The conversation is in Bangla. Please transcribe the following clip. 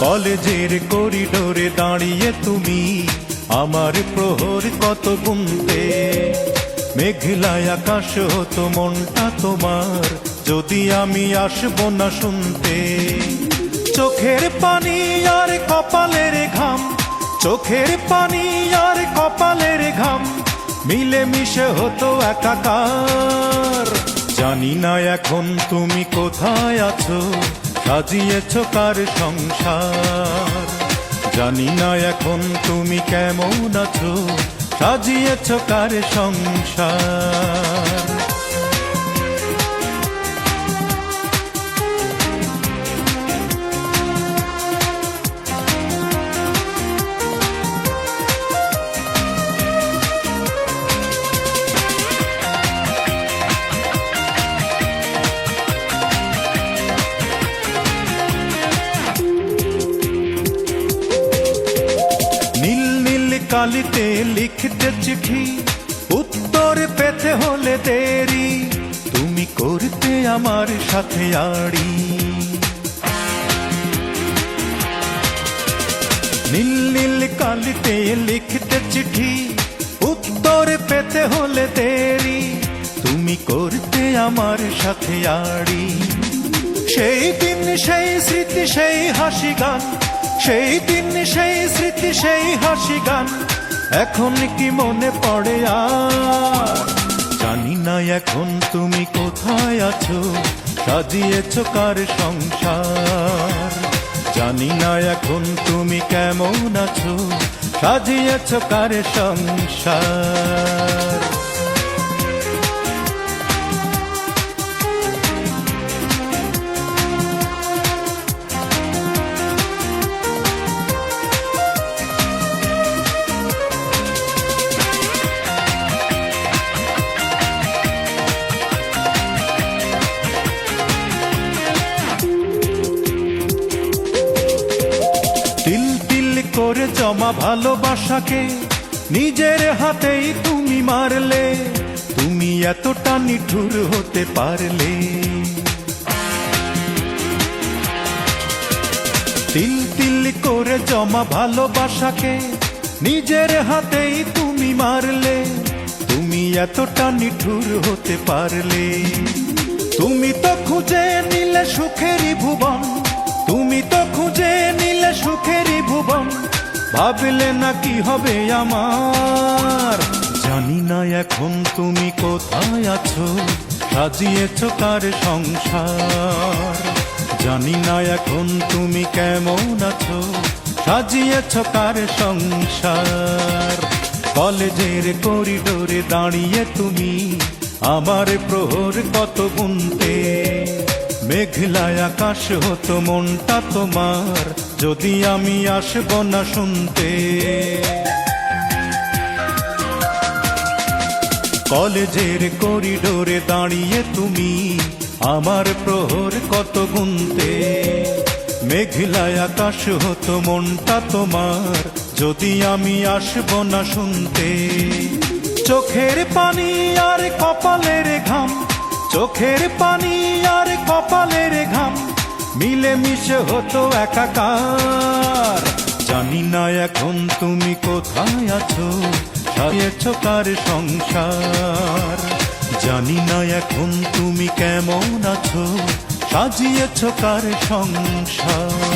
কলেজের করিডোরে দাঁড়িয়ে তুমি আমার প্রহর কত গুনতে। মেঘলায় আকাশ হতো মনটা তোমার, যদি আমি আসবো না শুনতে। চোখের পানি আর কপালের ঘাম, চোখের পানি আর কপালের ঘাম মিলে মিশে হতো একাকার। জানি না এখন তুমি কোথায় আছো, সাজিয়েছো কার সংসার। জানি না এখন তুমি কেমন আছো, সাজিয়েছো কার সংসার। কালিতে লিখতে চিঠি, উত্তর পেতে হলে দেরি, তুমি করতে আমার সাথে আড়ি। নীল নীল কালিতে লিখতে চিঠি, উত্তর পেতে হলে দেরি, তুমি করতে আমার সাথে আড়ি। সেই দিন সেই স্মৃতি সেই হাসি গান, সেই দিন সেই স্মৃতি সেই হাসি গান এখন কি মনে পড়ে আর? জানি না এখন তুমি কোথায় আছো, সাজিয়েছো কার সংসার। জানি না এখন তুমি কেমন আছো, সাজিয়েছো কার সংসার। তিল তিল করে জমা ভালোবাসাকে নিজের হাতেই তুমি মারলে, তুমি এতটা নিঠুর হতে পারলে। তিল তিল করে জমা ভালোবাসাকে নিজের হাতেই তুমি মারলে, তুমি এতটা নিঠুর হতে পারলে। তুমি তো খুঁজে নিলে সুখেরই ভুবন, তুমি তো খুঁজে নিলে সুখেরই ভুবন, ভাবলে না কি হবে আমার। জানি না এখন তুমি কোথায় আছো, সাজিয়েছো কার সংসার। জানি না এখন তুমি কেমন আছো, সাজিয়েছো কার সংসার। কলেজের করিডোরে দাঁড়িয়ে তুমি আমার প্রহর কত গুনতে। মেঘলায় আকাশ হতো মনটা তোমার, যদি আমি আসবো না শুনতে। কলেজের করিডোরে দাঁড়িয়ে তুমি আমার প্রহর কত গুনতে। মেঘলায় আকাশ হতো মনটা তোমার, যদি আমি আসবো না শুনতে। চোখের পানি আর কপালের ঘাম, চোখের পানি আর কপালের ঘাম মিলে মিশে হতো একাকার। জানি না এখন তুমি কোথায় আছো, সাজিয়েছো কার সংসার। জানি না এখন তুমি কেমন আছো, সাজিয়েছো কার সংসার।